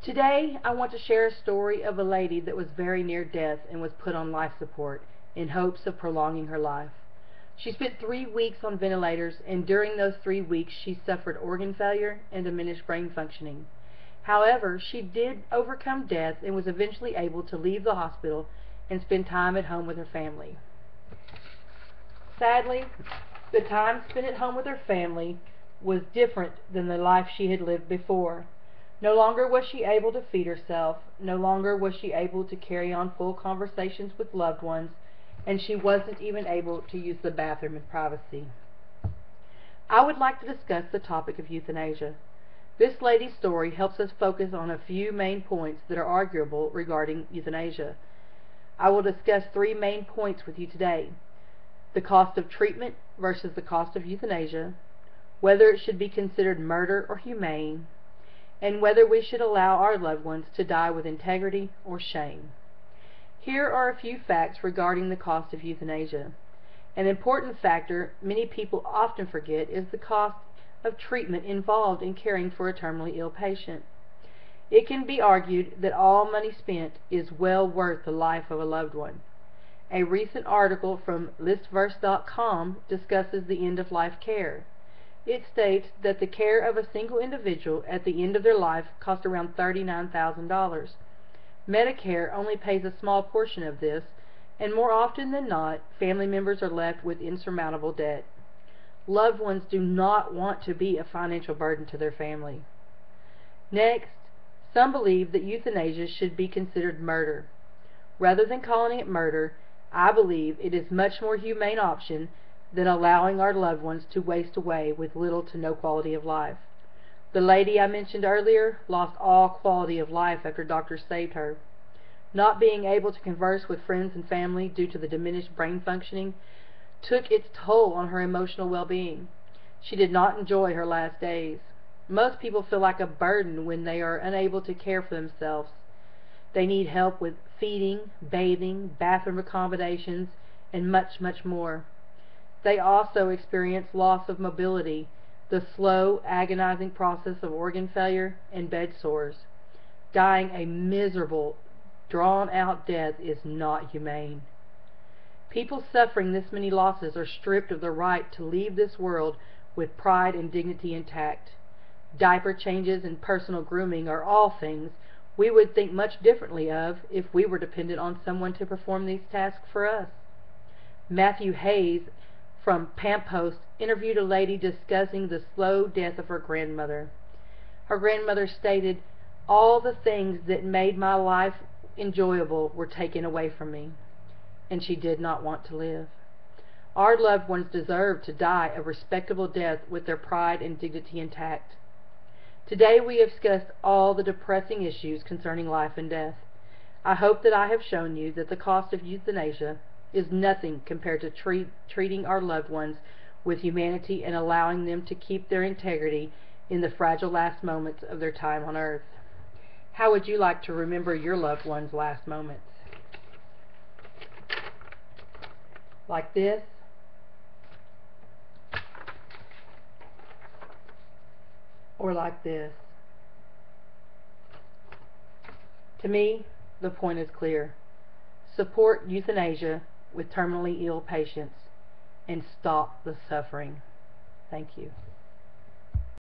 Today, I want to share a story of a lady that was very near death and was put on life support in hopes of prolonging her life. She spent 3 weeks on ventilators, and during those 3 weeks she suffered organ failure and diminished brain functioning. However, she did overcome death and was eventually able to leave the hospital and spend time at home with her family. Sadly, the time spent at home with her family was different than the life she had lived before. No longer was she able to feed herself, no longer was she able to carry on full conversations with loved ones, and she wasn't even able to use the bathroom in privacy. I would like to discuss the topic of euthanasia. This lady's story helps us focus on a few main points that are arguable regarding euthanasia. I will discuss 3 main points with you today: the cost of treatment versus the cost of euthanasia, whether it should be considered murder or humane, and whether we should allow our loved ones to die with integrity or shame. Here are a few facts regarding the cost of euthanasia. An important factor many people often forget is the cost of treatment involved in caring for a terminally ill patient. It can be argued that all money spent is well worth the life of a loved one. A recent article from listverse.com discusses the end-of-life care. It states that the care of a single individual at the end of their life costs around $39,000. Medicare only pays a small portion of this, and more often than not, family members are left with insurmountable debt. Loved ones do not want to be a financial burden to their family. Next, some believe that euthanasia should be considered murder. Rather than calling it murder, I believe it is a much more humane option than allowing our loved ones to waste away with little to no quality of life. The lady I mentioned earlier lost all quality of life after doctors saved her. Not being able to converse with friends and family due to the diminished brain functioning took its toll on her emotional well-being. She did not enjoy her last days. Most people feel like a burden when they are unable to care for themselves. They need help with feeding, bathing, bathroom accommodations, and much, much more. They also experience loss of mobility, the slow, agonizing process of organ failure, and bed sores. Dying a miserable, drawn-out death is not humane. People suffering this many losses are stripped of the right to leave this world with pride and dignity intact. Diaper changes and personal grooming are all things we would think much differently of if we were dependent on someone to perform these tasks for us. Matthew Hayes from Pampost interviewed a lady discussing the slow death of her grandmother. Her grandmother stated, "All the things that made my life enjoyable were taken away from me," and she did not want to live. Our loved ones deserve to die a respectable death with their pride and dignity intact. Today we have discussed all the depressing issues concerning life and death. I hope that I have shown you that the cost of euthanasia is nothing compared to treating our loved ones with humanity and allowing them to keep their integrity in the fragile last moments of their time on earth. How would you like to remember your loved one's last moments? Like this? Or like this? To me, the point is clear. Support euthanasia with terminally ill patients and stop the suffering. Thank you.